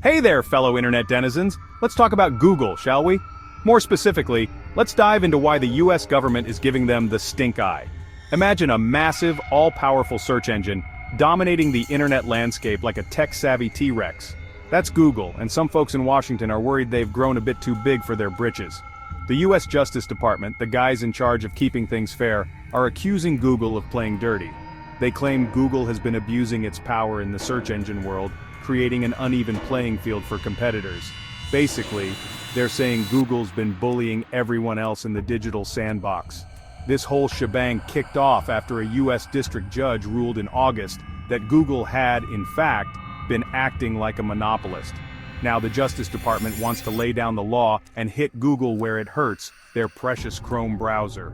Hey there, fellow internet denizens. Let's talk about Google, shall we? More specifically, let's dive into why the US government is giving them the stink eye. Imagine a massive, all-powerful search engine dominating the internet landscape like a tech-savvy T-Rex. That's Google, and some folks in Washington are worried they've grown a bit too big for their britches. The US Justice Department, the guys in charge of keeping things fair, are accusing Google of playing dirty. They claim Google has been abusing its power in the search engine world, creating an uneven playing field for competitors. Basically, they're saying Google's been bullying everyone else in the digital sandbox. This whole shebang kicked off after a US district judge ruled in August that Google had, in fact, been acting like a monopolist. Now the Justice Department wants to lay down the law and hit Google where it hurts, their precious Chrome browser.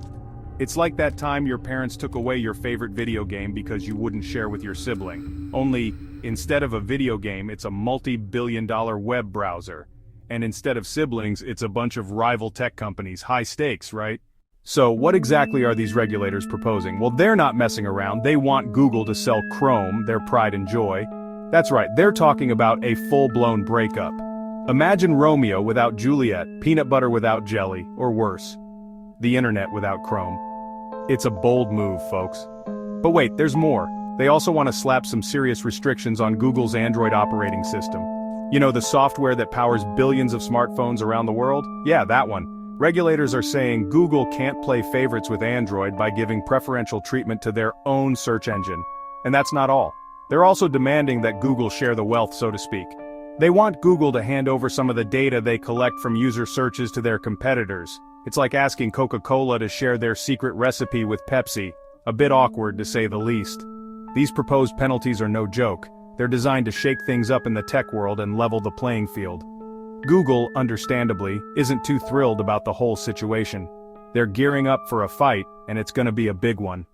It's like that time your parents took away your favorite video game because you wouldn't share with your sibling. Only, instead of a video game, it's a multi-billion-dollar web browser. And instead of siblings, it's a bunch of rival tech companies. High stakes, right? So what exactly are these regulators proposing? Well, they're not messing around. They want Google to sell Chrome, their pride and joy. That's right, they're talking about a full-blown breakup. Imagine Romeo without Juliet, peanut butter without jelly, or worse, the internet without Chrome. It's a bold move, folks. But wait, there's more. They also want to slap some serious restrictions on Google's Android operating system. You know, the software that powers billions of smartphones around the world? Yeah, that one. Regulators are saying Google can't play favorites with Android by giving preferential treatment to their own search engine. And that's not all. They're also demanding that Google share the wealth, so to speak. They want Google to hand over some of the data they collect from user searches to their competitors. It's like asking Coca-Cola to share their secret recipe with Pepsi. A bit awkward, to say the least. These proposed penalties are no joke. They're designed to shake things up in the tech world and level the playing field. Google, understandably, isn't too thrilled about the whole situation. They're gearing up for a fight, and it's gonna be a big one.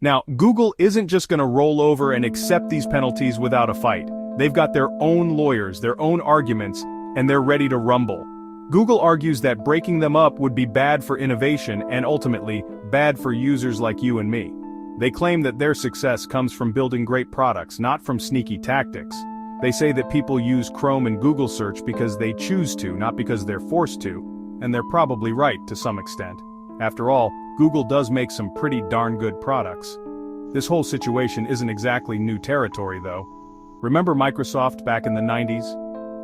Now, Google isn't just gonna roll over and accept these penalties without a fight. They've got their own lawyers, their own arguments, and they're ready to rumble. Google argues that breaking them up would be bad for innovation and ultimately, bad for users like you and me. They claim that their success comes from building great products, not from sneaky tactics. They say that people use Chrome and Google search because they choose to, not because they're forced to, and they're probably right to some extent. After all, Google does make some pretty darn good products. This whole situation isn't exactly new territory, though. Remember Microsoft back in the 90s?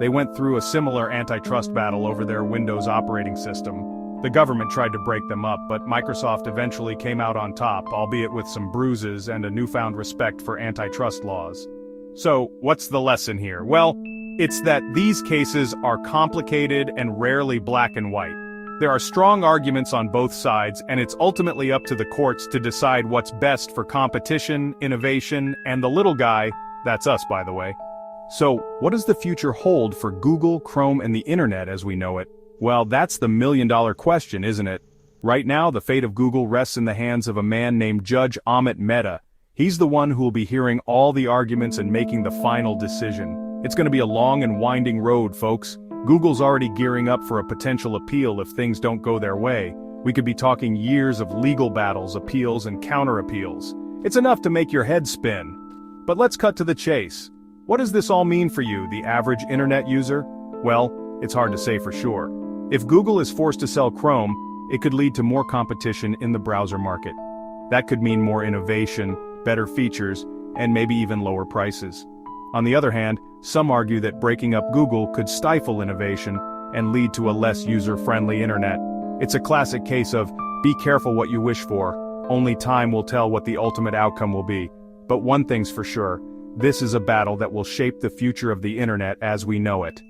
They went through a similar antitrust battle over their Windows operating system. The government tried to break them up, but Microsoft eventually came out on top, albeit with some bruises and a newfound respect for antitrust laws. So, what's the lesson here? Well, it's that these cases are complicated and rarely black and white. There are strong arguments on both sides, and it's ultimately up to the courts to decide what's best for competition, innovation, and the little guy, that's us by the way. So, what does the future hold for Google, Chrome, and the internet as we know it? Well, that's the million-dollar question, isn't it? Right now, the fate of Google rests in the hands of a man named Judge Amit Mehta. He's the one who will be hearing all the arguments and making the final decision. It's going to be a long and winding road, folks. Google's already gearing up for a potential appeal if things don't go their way. We could be talking years of legal battles, appeals, and counter-appeals. It's enough to make your head spin. But let's cut to the chase. What does this all mean for you, the average internet user? Well, it's hard to say for sure. If Google is forced to sell Chrome, it could lead to more competition in the browser market. That could mean more innovation, better features, and maybe even lower prices. On the other hand, some argue that breaking up Google could stifle innovation and lead to a less user-friendly internet. It's a classic case of, be careful what you wish for, only time will tell what the ultimate outcome will be. But one thing's for sure, this is a battle that will shape the future of the internet as we know it.